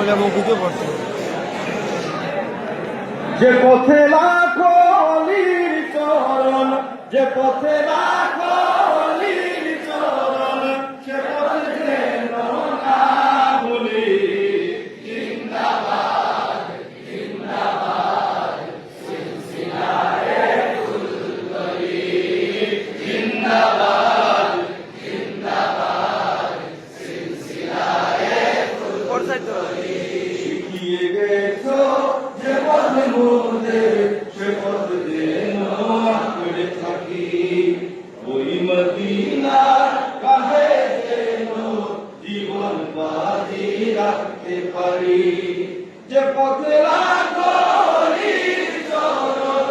মহিলা বুঝতে পারছে যে পথে লাখো অলির চরণ, যে পথে লাখো অলির চরণ, সে পথে যেন না ভুলি। জিন্দাবাদ জিন্দাবাদ সিলসিলায়ে ফুলতলি, জিন্দাবাদ জিন্দাবাদ সিলসিলায়ে ফুলতলি। শিখিয়ে গেছো যে পথ মোদের, সে পথ যেন আঁকড়ে থাকি। ওই মদিনার কাহে যেন জীবন বাজি রাখতে পারি। যে পথে লাখো অলির চরণ,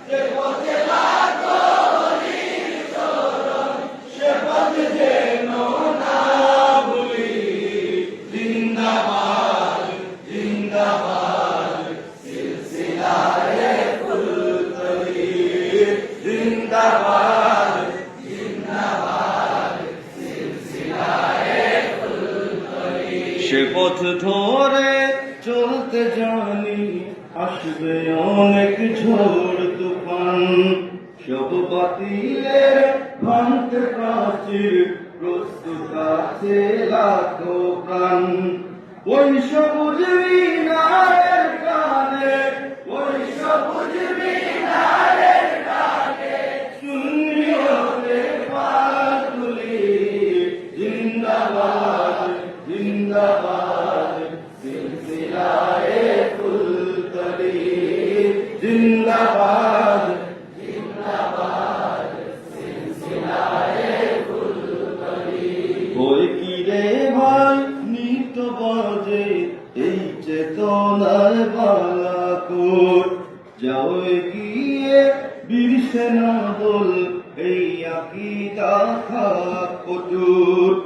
যে পথে লাখো অলির চরণ, সে পথ যেন না ভুলি। জিন্দাবাদ জিন্দাবাদ সিলসিলায়ে ফুলতলি, জিন্দাবাদ জিন্দাবাদ সিলসিলায়ে ফুলতলি। সে পথ ধরে চলতে জানি, আসবে অনেক ঝড় তুফান। সব বাতিলের ভাঙতে প্রাচীর, প্রস্তুত আছে লাখো প্রাণ। ওই সবুজ মিনারের কানে, ওই সবুজ মিনারের কানে সুন্নি হতে পা তুলি। জিন্দাবাদ জিন্দাবাদ সিলসিলায়ে ফুলতলি, জিন্দাবাদ জিন্দাবাদ সিলসিলায়ে ফুলতলি। ওই কি রে ভাই নিত বাজে এই চেতনায় বালাকোট, যাও গিয়ে বীর সেনা দল এই আকীদা থাক অটুট।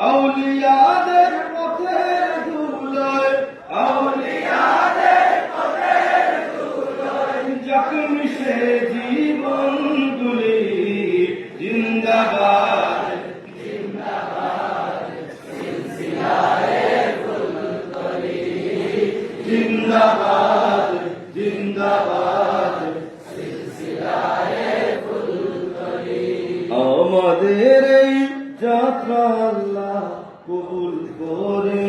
আউলিয়াদের পথের ধুলোয়, আউলিয়াদের পথের ধুলোয় যাক মিশে জীবন তুলি। জিন্দাবাদ জিন্দাবাদ সিলসিলায়ে ফুলতলি, জিন্দাবাদ জিন্দাবাদ সিলসিলায়ে ফুলতলি। আমাদের এই যাত্রা আল্লাহ কবুল করে